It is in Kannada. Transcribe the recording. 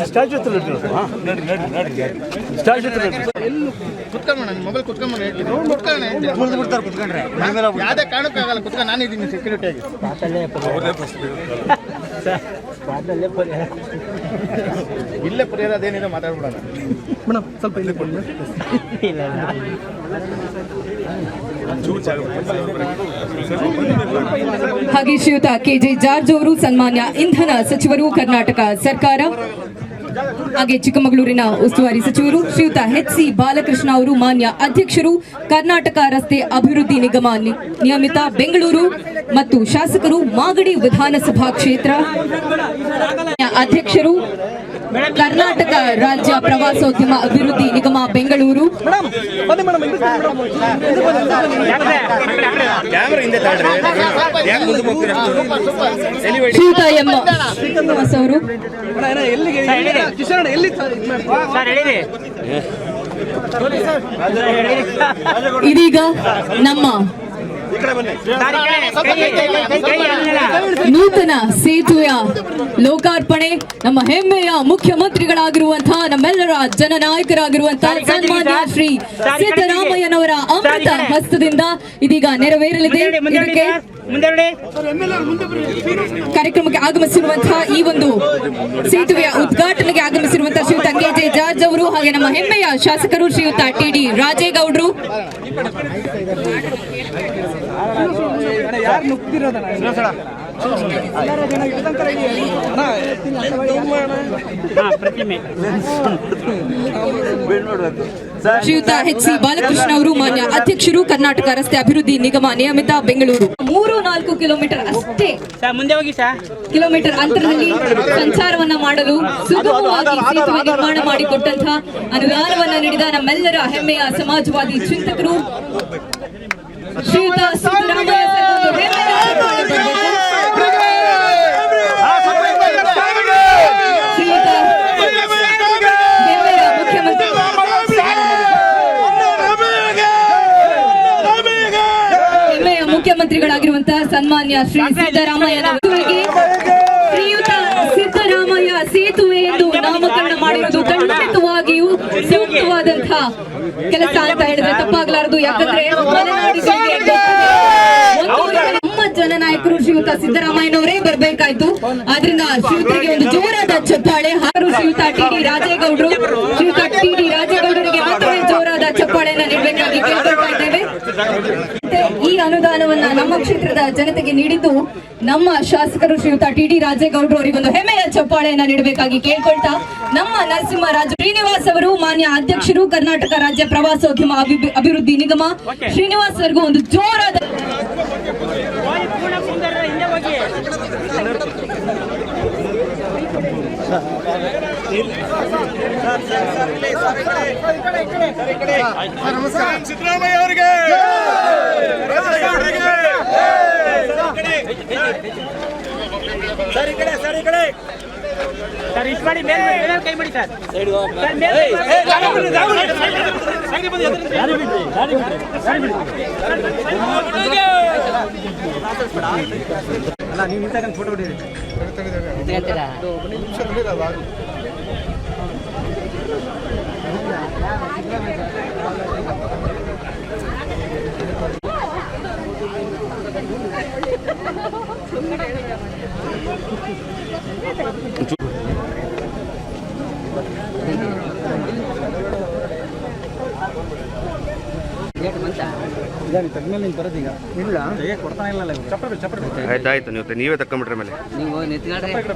ಸ್ಟ್ಯಾಚ್ಯೂ ಮೊಬೈಲ್ ಕುತ್ಕೊಂಡ್ರೆ ಯಾವುದೇ ಕಾರಣಕ್ಕಾಗಲ್ಲ ಕುತ್ಕೊಂಡು ನಾನಿದ್ದೀನಿ ಸೆಕ್ಯೂರಿಟಿಯಾಗಿ. ಇಲ್ಲೇ ಪರಿಹಾರ ಅದೇನಿದೆ ಮಾತಾಡ್ಬಿಡೋಣ ಮೇಡಮ್, ಸ್ವಲ್ಪ ಇಲ್ಲಿ ಹಾಗೆ ಶ್ರೀಯುತ ಕೆಜೆ ಜಾರ್ಜ್ ಅವರು ಸನ್ಮಾನ್ಯ ಇಂಧನ ಸಚಿವರು ಕರ್ನಾಟಕ ಸರ್ಕಾರ. ಹಾಗೆ ಚಿಕ್ಕಮಗಳೂರಿನ ಉಸ್ತುವಾರಿ ಸಚಿವರು ಶ್ರೀಯುತ ಎಚ್.ಸಿ. ಬಾಲಕೃಷ್ಣ ಅವರು ಮಾನ್ಯ ಅಧ್ಯಕ್ಷರು ಕರ್ನಾಟಕ ರಸ್ತೆ ಅಭಿವೃದ್ಧಿ ನಿಗಮ ನಿಯಮಿತ ಬೆಂಗಳೂರು ಮತ್ತು ಶಾಸಕರು ಮಾಗಡಿ ವಿಧಾನಸಭಾ ಕ್ಷೇತ್ರ ಅಧ್ಯಕ್ಷರು ಕರ್ನಾಟಕ ರಾಜ್ಯ ಪ್ರವಾಸೋದ್ಯಮ ಅಭಿವೃದ್ಧಿ ನಿಗಮ ಬೆಂಗಳೂರು. ಶ್ರೀಯುತ ಎಂ ಶ್ರೀನಿವಾಸ್ ಅವರು. ಇದೀಗ ನಮ್ಮ ನೂತನ ಸೇತುವೆಯ ಲೋಕಾರ್ಪಣೆ ನಮ್ಮ ಹೆಮ್ಮೆಯ ಮುಖ್ಯಮಂತ್ರಿಗಳಾಗಿರುವಂತಹ ನಮ್ಮೆಲ್ಲರ ಜನನಾಯಕರಾಗಿರುವಂತಹ ಸನ್ಮಾನ್ಯ ಶ್ರೀ ಸಿದ್ದರಾಮಯ್ಯನವರ ಅಮೃತ ಹಸ್ತದಿಂದ ಇದೀಗ ನೆರವೇರಲಿದೆ. ಇದಕ್ಕೆ ಕಾರ್ಯಕ್ರಮಕ್ಕೆ ಆಗಮಿಸಿರುವಂತಹ ಈ ಒಂದು ಸೇತುವೆಯ ಉದ್ಘಾಟನೆಗೆ ಆಗಮಿಸಿರುವಂತಹ ಶ್ರೀಯುತ ಕೆಜೆ ಜಾರ್ಜ್ ಅವರು ಹಾಗೆ ನಮ್ಮ ಹೆಮ್ಮೆಯ ಶಾಸಕರು ಶ್ರೀಯುತ ಟಿ.ಡಿ. ರಾಜೇಗೌಡರು. ಶ್ರೀಯುತ ಎಚ್.ಸಿ. ಬಾಲಕೃಷ್ಣ ಅವರು ಮಾನ್ಯ ಅಧ್ಯಕ್ಷರು ಕರ್ನಾಟಕ ರಸ್ತೆ ಅಭಿವೃದ್ಧಿ ನಿಗಮ ನಿಯಮಿತ ಬೆಂಗಳೂರು. 3-4 ಕಿಲೋಮೀಟರ್ ಅಷ್ಟೇ ಕಿಲೋಮೀಟರ್ ಅಂತರದಲ್ಲಿ ಸಂಚಾರವನ್ನ ಮಾಡಲು ಸುಗಮವಾಗಿ ಸೇತುವೆ ನಿರ್ಮಾಣ ಮಾಡಿಕೊಟ್ಟಂತಹ ಅನುದಾನವನ್ನ ನೀಡಿದ ನಮ್ಮೆಲ್ಲರ ಹೆಮ್ಮೆಯ ಸಮಾಜವಾದಿ ಚಿಂತಕರು ಶ್ರೀಯುತ ಸಿದ್ದರಾಮಯ್ಯ ಮುಖ್ಯಮಂತ್ರಿಗಳಾಗಿರುವಂತಹ ಸನ್ಮಾನ್ಯ ಶ್ರೀ ಸಿದ್ದರಾಮಯ್ಯನವರಿಗೆ ಶ್ರೀಯುತ ಸಿದ್ದರಾಮಯ್ಯ ಸೇತುವೆ ಎಂದು ನಾಮಕರಣ ಮಾಡಿರುವುದು ಖಂಡಿತವಾಗಿಯೂ ಸೂಕ್ತವಾದಂತಹ ಕೆಲಸ ಅಂತ ಹೇಳಿದ್ರೆ ತಪ್ಪಾಗಲಾರದು. ಯಾಕಂದ್ರೆ ನಮ್ಮ ಜನನಾಯಕರು ಶ್ರೀಯುತ ಸಿದ್ದರಾಮಯ್ಯನವರೇ ಬರಬೇಕಾಯ್ತು. ಆದ್ರಿಂದ ಶ್ರೀಯುತರಿಗೆ ಒಂದು ಜೋರಾದ ಚಪ್ಪಾಳೆ. ಹಾಗೂ ಶ್ರೀಯುತ ಟಿ.ಡಿ. ರಾಜೇಗೌಡರು ಶ್ರೀಯುತ ಟಿ.ಡಿ. ರಾಜೇಗೌಡರಿಗೆ ಮತ್ತೊಮ್ಮೆ ಜೋರಾದ ಚಪ್ಪಾಳೆಯನ್ನ ನೀಡಬೇಕಾಗಿ ಕೇಳ್ಕೊಳ್ತಾ ಇದ್ದೇವೆ. ಈ ಅನುದಾನವನ್ನ ನಮ್ಮ ಕ್ಷೇತ್ರದ ಜನತೆಗೆ ನೀಡಿದ್ದು ನಮ್ಮ ಶಾಸಕರು ಶ್ರೀಯುತ ಟಿ.ಡಿ. ರಾಜೇಗೌಡರು ಅವರಿಗೊಂದು ಹೆಮ್ಮೆಯ ಚಪ್ಪಾಳೆಯನ್ನ ನೀಡಬೇಕಾಗಿ ಕೇಳ್ಕೊಳ್ತಾ ನಮ್ಮ ನರಸಿಂಹರಾಜು ಶ್ರೀನಿವಾಸ್ ಅವರು ಮಾನ್ಯ ಅಧ್ಯಕ್ಷರು ಕರ್ನಾಟಕ ರಾಜ್ಯ ಪ್ರವಾಸೋದ್ಯಮ ಅಭಿವೃದ್ಧಿ ನಿಗಮ ಶ್ರೀನಿವಾಸ್ ಅವರಿಗೂ ಒಂದು ಜೋರಾದ ಸಿದ್ದರಾಮಯ್ಯ ಅವರಿಗೆ ಸರ್ ಇಷ್ಟು ಮಾಡಿ ಮೇಲೆ ಕೈ ಮಾಡಿ ಸರ್. ಅಲ್ಲ ನೀವು ನಿಂತಾಗ ಫೋಟೋ ಹೊಡಿರಿ. ಆಯ್ತಾಯ್ತು, ನೀವೇ ತಕೊಂಡ್ಬಿಟ್ರೆ ಮೇಲೆ ನೀವು ನಿಂತ್ಕೊಂಡ್ರೆ